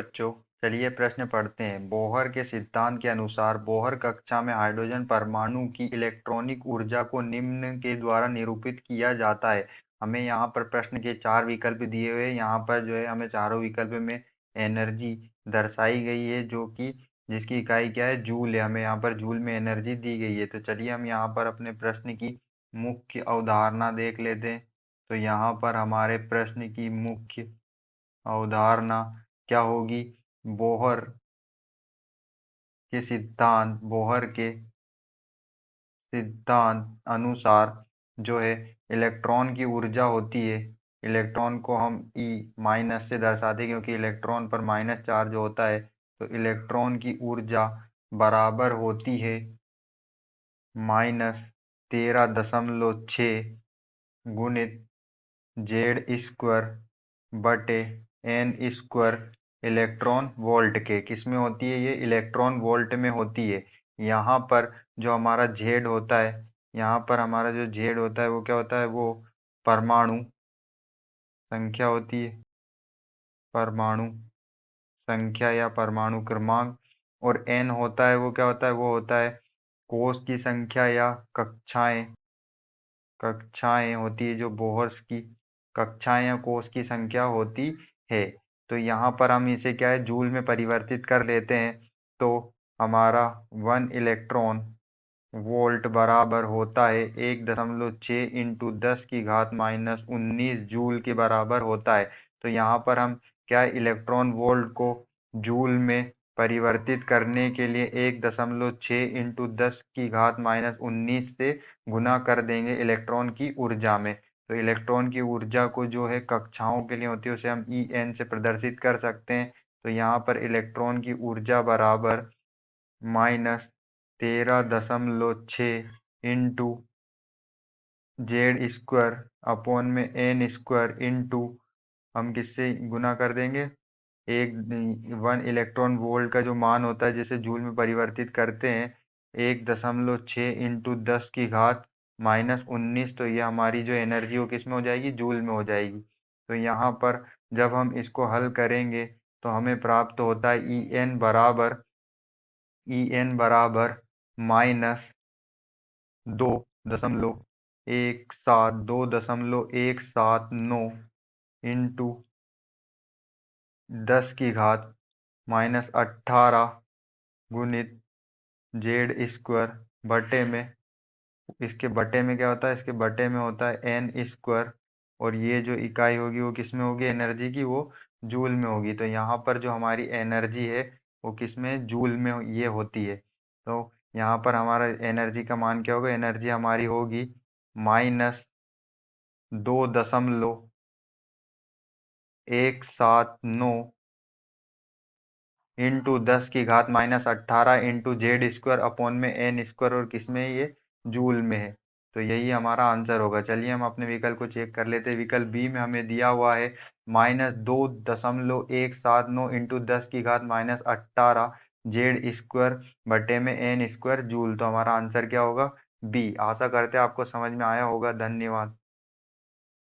बच्चों, चलिए प्रश्न पढ़ते हैं। बोहर के सिद्धांत के अनुसार बोहर कक्षा में हाइड्रोजन परमाणु की इलेक्ट्रॉनिक ऊर्जा को निम्न के द्वारा निरूपित किया जाता है। हमें यहाँ पर प्रश्न के 4 विकल्प दिए हुए हैं। यहाँ पर जो है हमें चारों विकल्प में एनर्जी दर्शाई गई है, जो कि जिसकी इकाई क्या है, जूल है। हमें यहाँ पर जूल में एनर्जी दी गई है। तो चलिए हम यहाँ पर अपने प्रश्न की मुख्य अवधारणा देख लेते हैं। तो यहाँ पर हमारे प्रश्न की मुख्य अवधारणा क्या होगी? बोहर बोहर के सिद्धांत अनुसार जो है इलेक्ट्रॉन की ऊर्जा होती है। इलेक्ट्रॉन को हम ई माइनस से दर्शाते हैं, क्योंकि इलेक्ट्रॉन पर माइनस चार्ज होता है। तो इलेक्ट्रॉन की ऊर्जा बराबर होती है -13.6 गुणित जेड स्क्वायर बटे एन स्क्वायर इलेक्ट्रॉन वोल्ट के। किस में होती है? ये इलेक्ट्रॉन वोल्ट में होती है। यहाँ पर जो हमारा जेड होता है, यहाँ पर हमारा जो जेड होता है वो क्या होता है? वो परमाणु संख्या होती है, परमाणु संख्या या परमाणु क्रमांक। और एन होता है, वो क्या होता है? वो होता है कोष की संख्या या कक्षाएं। कक्षाएं होती है जो बोहर्स की कक्षाएं या कोष की संख्या होती है। तो यहाँ पर हम इसे क्या है, जूल में परिवर्तित कर लेते हैं। तो हमारा 1 इलेक्ट्रॉन वोल्ट बराबर होता है 1.6 इंटू 10⁻⁻19 जूल के बराबर होता है। तो यहाँ पर हम क्या है, इलेक्ट्रॉन वोल्ट को जूल में परिवर्तित करने के लिए 1.6 इंटू 10⁻⁻19 से गुना कर देंगे इलेक्ट्रॉन की ऊर्जा में। तो इलेक्ट्रॉन की ऊर्जा को जो है कक्षाओं के लिए होती है, उसे हम ई एन से प्रदर्शित कर सकते हैं। तो यहाँ पर इलेक्ट्रॉन की ऊर्जा बराबर -13.6 इंटू जेड स्क्वायर अपॉन में एन स्क्वायर इंटू, हम किससे गुना कर देंगे? 1 इलेक्ट्रॉन वोल्ट का जो मान होता है जिसे जूल में परिवर्तित करते हैं, 1.6 इंटू 10⁻⁻19। तो ये हमारी जो एनर्जी वो किस में हो जाएगी? जूल में हो जाएगी। तो यहाँ पर जब हम इसको हल करेंगे तो हमें प्राप्त होता है ई एन बराबर -2.179 इंटू 10⁻⁻18 गुणित जेड स्क्वायर बटे में, इसके बटे में क्या होता है? इसके बटे में होता है एन स्क्वायर। और ये जो इकाई होगी वो किस में होगी एनर्जी की? वो जूल में होगी। तो यहाँ पर जो हमारी एनर्जी है वो किस में? जूल में ये होती है। तो यहाँ पर हमारा एनर्जी का मान क्या होगा? एनर्जी हमारी होगी -2.179 into 10⁻⁻18 into Z square upon में एन स्क्वायर, और किस में? ये जूल में है। तो यही हमारा आंसर होगा। चलिए हम अपने विकल्प को चेक कर लेते हैं। विकल्प बी में हमें दिया हुआ है -2.179 इंटू 10⁻⁻18 जेड स्क्वायर बटे में एन स्क्वायर जूल। तो हमारा आंसर क्या होगा? बी। आशा करते हैं आपको समझ में आया होगा। धन्यवाद।